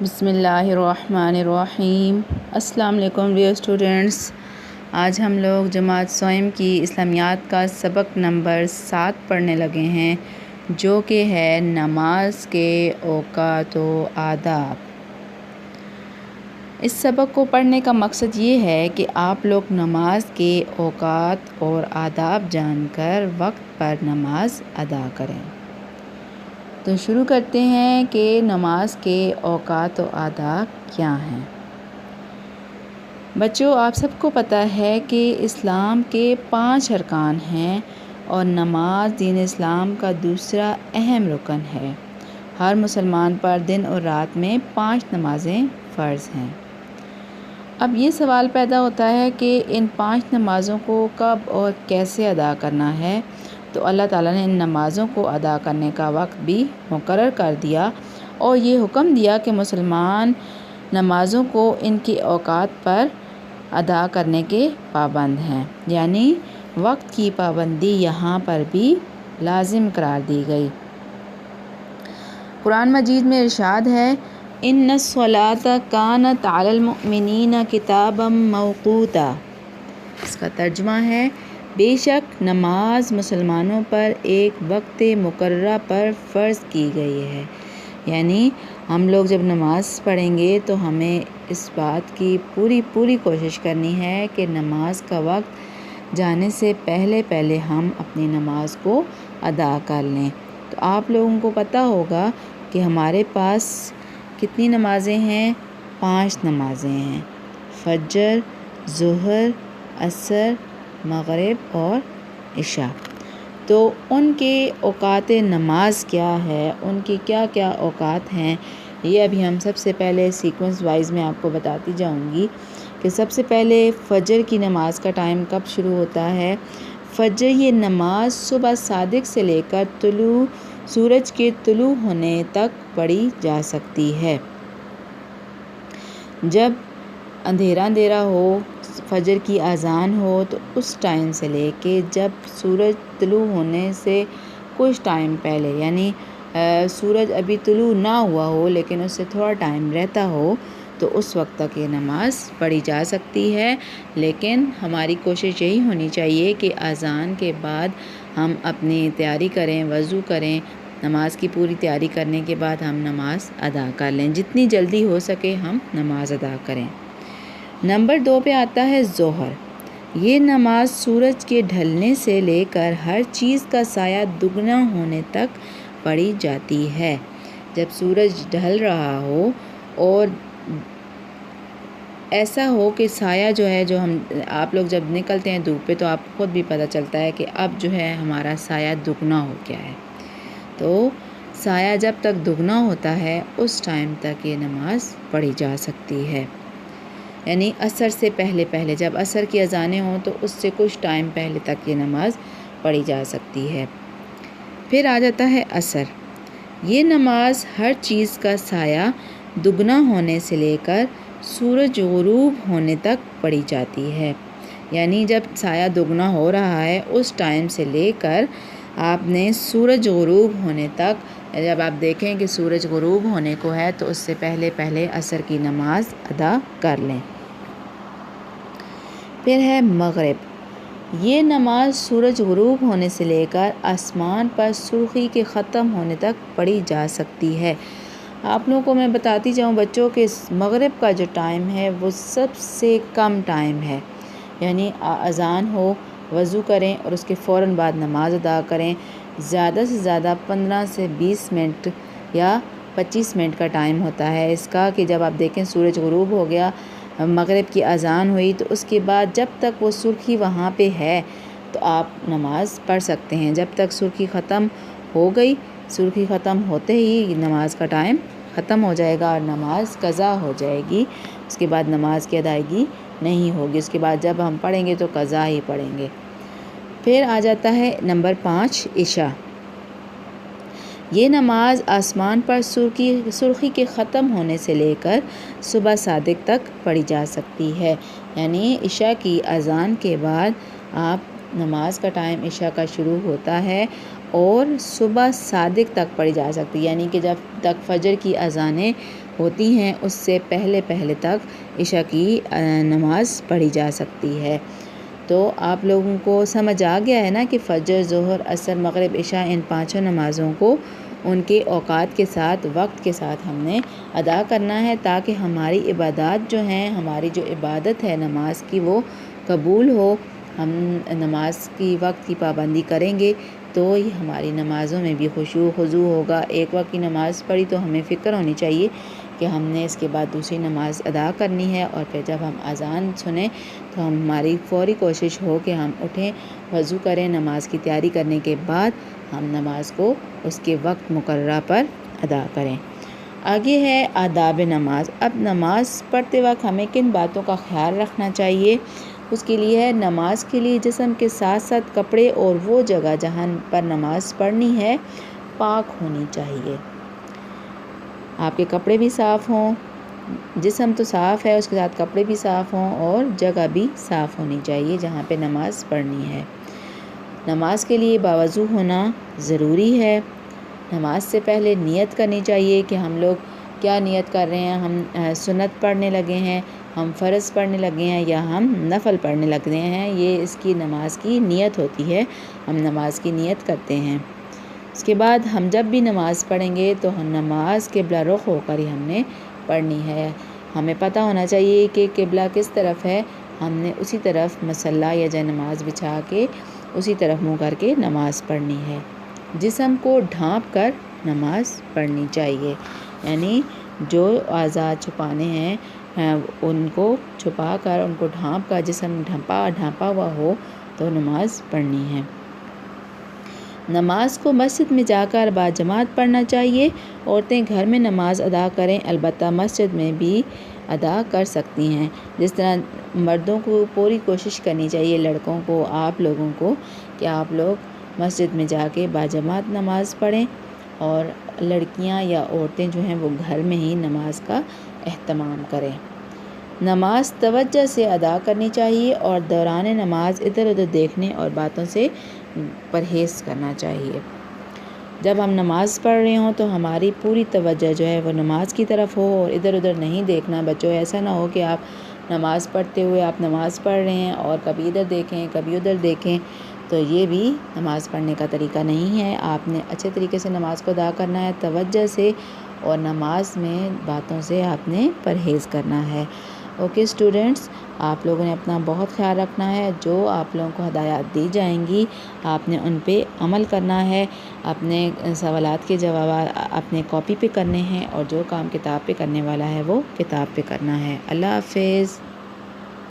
بسم اللہ الرحمن الرحیم۔ السلام علیکم ڈیئر اسٹوڈنٹس، آج ہم لوگ جماعت صائم کی اسلامیات کا سبق نمبر 7 پڑھنے لگے ہیں، جو کہ ہے نماز کے اوقات و آداب۔ اس سبق کو پڑھنے کا مقصد یہ ہے کہ آپ لوگ نماز کے اوقات اور آداب جان کر وقت پر نماز ادا کریں۔ تو شروع کرتے ہیں کہ نماز کے اوقات و آداب کیا ہیں۔ بچوں، آپ سب کو پتہ ہے کہ اسلام کے 5 ارکان ہیں اور نماز دین اسلام کا دوسرا اہم رکن ہے۔ ہر مسلمان پر دن اور رات میں 5 نمازیں فرض ہیں۔ اب یہ سوال پیدا ہوتا ہے کہ ان 5 نمازوں کو کب اور کیسے ادا کرنا ہے، تو اللہ تعالیٰ نے ان نمازوں کو ادا کرنے کا وقت بھی مقرر کر دیا اور یہ حکم دیا کہ مسلمان نمازوں کو ان کے اوقات پر ادا کرنے کے پابند ہیں، یعنی وقت کی پابندی یہاں پر بھی لازم قرار دی گئی۔ قرآن مجید میں ارشاد ہے، ان الصلاۃ کانت علی المؤمنین کتابا موقوتا۔ اس کا ترجمہ ہے، بے شک نماز مسلمانوں پر ایک وقت مقررہ پر فرض کی گئی ہے۔ یعنی ہم لوگ جب نماز پڑھیں گے تو ہمیں اس بات کی پوری کوشش کرنی ہے کہ نماز کا وقت جانے سے پہلے ہم اپنی نماز کو ادا کر لیں۔ تو آپ لوگوں کو پتہ ہوگا کہ ہمارے پاس کتنی نمازیں ہیں؟ 5 نمازیں ہیں، فجر، ظہر، عصر، مغرب اور عشاء۔ تو ان کے اوقات نماز کیا ہے، ان کی کیا کیا اوقات ہیں، یہ ابھی ہم سب سے پہلے سیکوینس وائز میں آپ کو بتاتی جاؤں گی کہ سب سے پہلے فجر کی نماز کا ٹائم کب شروع ہوتا ہے۔ فجر یہ نماز صبح صادق سے لے کر سورج کے طلوع ہونے تک پڑھی جا سکتی ہے۔ جب اندھیرا ہو، فجر کی اذان ہو، تو اس ٹائم سے لے کے جب سورج طلوع ہونے سے کچھ ٹائم پہلے، یعنی سورج ابھی طلوع نہ ہوا ہو لیکن اس سے تھوڑا ٹائم رہتا ہو، تو اس وقت تک یہ نماز پڑھی جا سکتی ہے۔ لیکن ہماری کوشش یہی ہونی چاہیے کہ اذان کے بعد ہم اپنی تیاری کریں، وضو کریں، نماز کی پوری تیاری کرنے کے بعد ہم نماز ادا کر لیں، جتنی جلدی ہو سکے ہم نماز ادا کریں۔ نمبر 2 پہ آتا ہے ظہر۔ یہ نماز سورج کے ڈھلنے سے لے کر ہر چیز کا سایہ دگنا ہونے تک پڑھی جاتی ہے۔ جب سورج ڈھل رہا ہو اور ایسا ہو کہ سایہ جو ہے، آپ لوگ جب نکلتے ہیں دھوپ پہ تو آپ خود بھی پتہ چلتا ہے کہ اب جو ہے ہمارا سایہ دگنا ہو گیا ہے۔ تو سایہ جب تک دگنا ہوتا ہے اس ٹائم تک یہ نماز پڑھی جا سکتی ہے، یعنی عصر سے پہلے جب عصر کی اذانیں ہوں تو اس سے کچھ ٹائم پہلے تک یہ نماز پڑھی جا سکتی ہے۔ پھر آ جاتا ہے عصر۔ یہ نماز ہر چیز کا سایہ دگنا ہونے سے لے کر سورج غروب ہونے تک پڑھی جاتی ہے، یعنی جب سایہ دگنا ہو رہا ہے اس ٹائم سے لے کر آپ نے سورج غروب ہونے تک، جب آپ دیکھیں کہ سورج غروب ہونے کو ہے تو اس سے پہلے عصر کی نماز ادا کر لیں۔ پھر ہے مغرب۔ یہ نماز سورج غروب ہونے سے لے کر آسمان پر سرخی کے ختم ہونے تک پڑھی جا سکتی ہے۔ آپ لوگوں کو میں بتاتی جاؤں بچوں کہ مغرب کا جو ٹائم ہے وہ سب سے کم ٹائم ہے، یعنی اذان ہو، وضو کریں اور اس کے فوراً بعد نماز ادا کریں۔ زیادہ سے زیادہ 15 سے 20 منٹ یا 25 منٹ کا ٹائم ہوتا ہے اس کا، کہ جب آپ دیکھیں سورج غروب ہو گیا، مغرب کی اذان ہوئی، تو اس کے بعد جب تک وہ سرخی وہاں پہ ہے تو آپ نماز پڑھ سکتے ہیں۔ جب تک سرخی ختم ہو گئی، سرخی ختم ہوتے ہی نماز کا ٹائم ختم ہو جائے گا اور نماز قضا ہو جائے گی، اس کے بعد نماز کی ادائیگی نہیں ہوگی۔ اس کے بعد جب ہم پڑھیں گے تو قضا ہی پڑھیں گے۔ پھر آ جاتا ہے نمبر 5 عشاء۔ یہ نماز آسمان پر سرخی کے ختم ہونے سے لے کر صبح صادق تک پڑھی جا سکتی ہے، یعنی عشاء کی اذان کے بعد آپ نماز کا ٹائم عشاء کا شروع ہوتا ہے اور صبح صادق تک پڑھی جا سکتی ہے، یعنی کہ جب تک فجر کی اذانیں ہوتی ہیں اس سے پہلے تک عشاء کی نماز پڑھی جا سکتی ہے۔ تو آپ لوگوں کو سمجھ آ گیا ہے نا کہ فجر، ظہر، عصر، مغرب، عشاء ان 5 نمازوں کو ان کے اوقات کے ساتھ، وقت کے ساتھ ہم نے ادا کرنا ہے، تاکہ ہماری عبادات جو ہیں، ہماری جو عبادت ہے نماز کی، وہ قبول ہو۔ ہم نماز کی وقت کی پابندی کریں گے تو یہ ہماری نمازوں میں بھی خشوع خضوع ہوگا۔ ایک وقت کی نماز پڑھی تو ہمیں فکر ہونی چاہیے کہ ہم نے اس کے بعد دوسری نماز ادا کرنی ہے، اور پھر جب ہم اذان سنیں تو ہماری فوری کوشش ہو کہ ہم اٹھیں، وضو کریں، نماز کی تیاری کرنے کے بعد ہم نماز کو اس کے وقت مقررہ پر ادا کریں۔ آگے ہے آداب نماز۔ اب نماز پڑھتے وقت ہمیں کن باتوں کا خیال رکھنا چاہیے؟ اس کے لیے ہے، نماز کے لیے جسم کے ساتھ ساتھ کپڑے اور وہ جگہ جہاں پر نماز پڑھنی ہے پاک ہونی چاہیے۔ آپ کے کپڑے بھی صاف ہوں، جسم تو صاف ہے، اس کے ساتھ کپڑے بھی صاف ہوں، اور جگہ بھی صاف ہونی چاہیے جہاں پہ نماز پڑھنی ہے۔ نماز کے لیے باوضو ہونا ضروری ہے۔ نماز سے پہلے نیت کرنی چاہیے کہ ہم لوگ کیا نیت کر رہے ہیں، ہم سنت پڑھنے لگے ہیں، ہم فرض پڑھنے لگے ہیں، یا ہم نفل پڑھنے لگ رہے ہیں۔ یہ اس کی نماز کی نیت ہوتی ہے، ہم نماز کی نیت کرتے ہیں۔ اس کے بعد ہم جب بھی نماز پڑھیں گے تو ہم نماز قبلہ رخ ہو کر ہی ہم نے پڑھنی ہے۔ ہمیں پتہ ہونا چاہیے کہ قبلہ کس طرف ہے، ہم نے اسی طرف مصلی یا جائے نماز بچھا کے اسی طرف منہ کر کے نماز پڑھنی ہے۔ جسم کو ڈھانپ کر نماز پڑھنی چاہیے، یعنی جو اعضاء چھپانے ہیں ان کو چھپا کر، ان کو ڈھانپ کر، جسم ڈھانپا ہوا ہو تو نماز پڑھنی ہے۔ نماز کو مسجد میں جا کر باجماعت پڑھنا چاہیے۔ عورتیں گھر میں نماز ادا کریں، البتہ مسجد میں بھی ادا کر سکتی ہیں۔ جس طرح مردوں کو پوری کوشش کرنی چاہیے، لڑکوں کو، آپ لوگوں کو، کہ آپ لوگ مسجد میں جا کے باجماعت نماز پڑھیں، اور لڑکیاں یا عورتیں جو ہیں وہ گھر میں ہی نماز کا اہتمام کریں۔ نماز توجہ سے ادا کرنی چاہیے، اور دوران نماز ادھر ادھر دیکھنے اور باتوں سے پرہیز کرنا چاہیے۔ جب ہم نماز پڑھ رہے ہوں تو ہماری پوری توجہ جو ہے وہ نماز کی طرف ہو، اور ادھر ادھر نہیں دیکھنا۔ بچوں، ایسا نہ ہو کہ آپ نماز پڑھتے ہوئے آپ نماز پڑھ رہے ہیں اور کبھی ادھر دیکھیں کبھی ادھر دیکھیں، تو یہ بھی نماز پڑھنے کا طریقہ نہیں ہے۔ آپ نے اچھے طریقے سے نماز کو ادا کرنا ہے، توجہ سے، اور نماز میں باتوں سے آپ نے پرہیز کرنا ہے۔ اوکے اسٹوڈنٹس، آپ لوگوں نے اپنا بہت خیال رکھنا ہے۔ جو آپ لوگوں کو ہدایات دی جائیں گی آپ نے ان پہ عمل کرنا ہے۔ اپنے سوالات کے جوابات اپنے کاپی پہ کرنے ہیں، اور جو کام کتاب پہ کرنے والا ہے وہ کتاب پہ کرنا ہے۔ اللہ حافظ۔